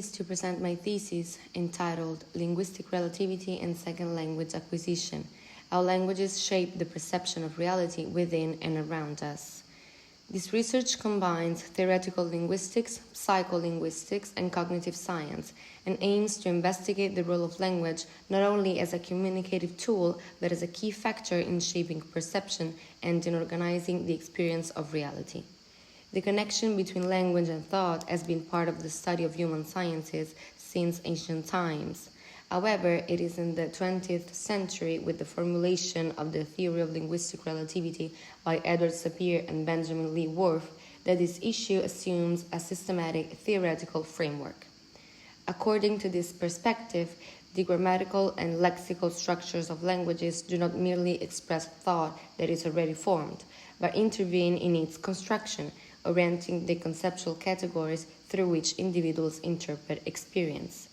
pleased to present my thesis entitled Linguistic Relativity and Second Language Acquisition: How Languages Shape the Perception of Reality Within and Around Us. This research combines theoretical linguistics, psycholinguistics, and cognitive science, and aims to investigate the role of language not only as a communicative tool, but as a key factor in shaping perception and in organizing the experience of reality. The connection between language and thought has been part of the study of human sciences since ancient times. However, it is in the 20th century, with the formulation of the theory of linguistic relativity by Edward Sapir and Benjamin Lee Whorf, that this issue assumes a systematic theoretical framework. According to this perspective, the grammatical and lexical structures of languages do not merely express thought that is already formed, but intervene in its construction, orienting the conceptual categories through which individuals interpret experience.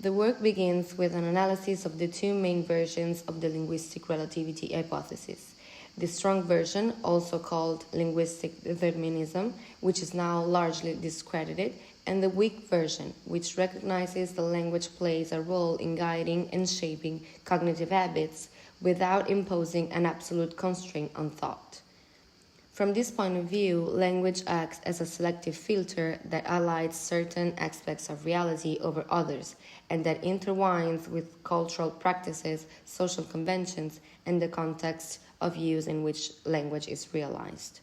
The work begins with an analysis of the two main versions of the linguistic relativity hypothesis: the strong version, also called linguistic determinism, which is now largely discredited, and the weak version, which recognizes the language plays a role in guiding and shaping cognitive habits without imposing an absolute constraint on thought. From this point of view, language acts as a selective filter that highlights certain aspects of reality over others, and that intertwines with cultural practices, social conventions, and the context of use in which language is realized.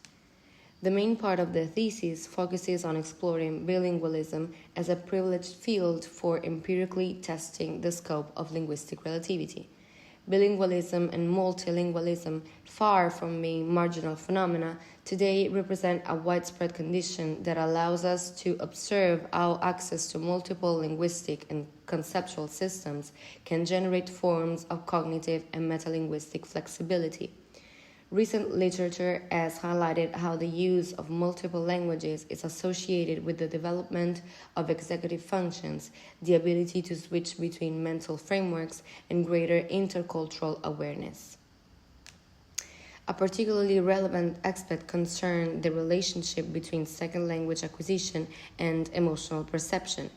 The main part of the thesis focuses on exploring bilingualism as a privileged field for empirically testing the scope of linguistic relativity. Bilingualism and multilingualism, far from being marginal phenomena, today represent a widespread condition that allows us to observe how access to multiple linguistic and conceptual systems can generate forms of cognitive and metalinguistic flexibility. Recent literature has highlighted how the use of multiple languages is associated with the development of executive functions, the ability to switch between mental frameworks, and greater intercultural awareness. A particularly relevant aspect concerns the relationship between second language acquisition and emotional perception.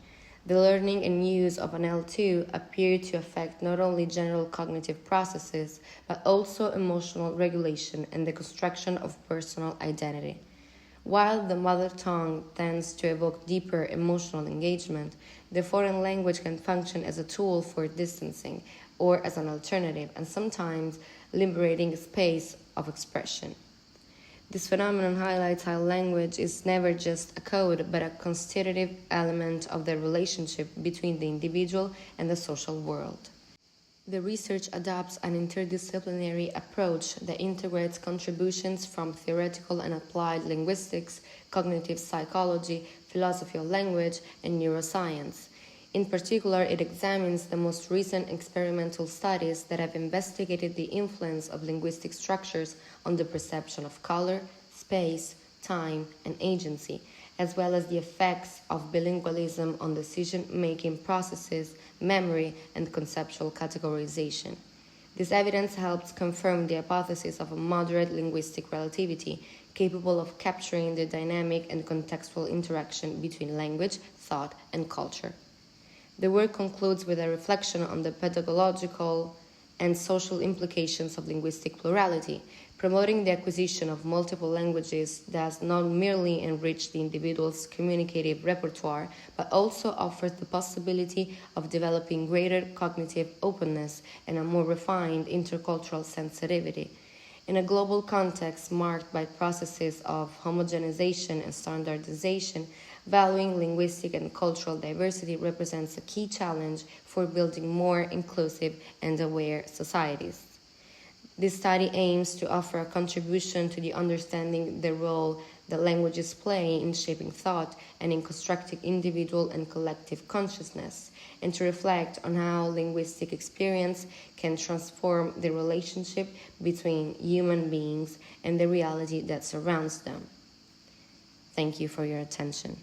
The learning and use of an L2 appear to affect not only general cognitive processes, but also emotional regulation and the construction of personal identity. While the mother tongue tends to evoke deeper emotional engagement, the foreign language can function as a tool for distancing or as an alternative, and sometimes liberating space of expression. This phenomenon highlights how language is never just a code, but a constitutive element of the relationship between the individual and the social world. The research adopts an interdisciplinary approach that integrates contributions from theoretical and applied linguistics, cognitive psychology, philosophy of language, and neuroscience. In particular, it examines the most recent experimental studies that have investigated the influence of linguistic structures on the perception of color, space, time, and agency, as well as the effects of bilingualism on decision-making processes, memory, and conceptual categorization. This evidence helps confirm the hypothesis of a moderate linguistic relativity, capable of capturing the dynamic and contextual interaction between language, thought, and culture. The work concludes with a reflection on the pedagogical and social implications of linguistic plurality. Promoting the acquisition of multiple languages does not merely enrich the individual's communicative repertoire, but also offers the possibility of developing greater cognitive openness and a more refined intercultural sensitivity. In a global context marked by processes of homogenization and standardization, valuing linguistic and cultural diversity represents a key challenge for building more inclusive and aware societies. This study aims to offer a contribution to the understanding the role that languages play in shaping thought and in constructing individual and collective consciousness, and to reflect on how linguistic experience can transform the relationship between human beings and the reality that surrounds them. Thank you for your attention.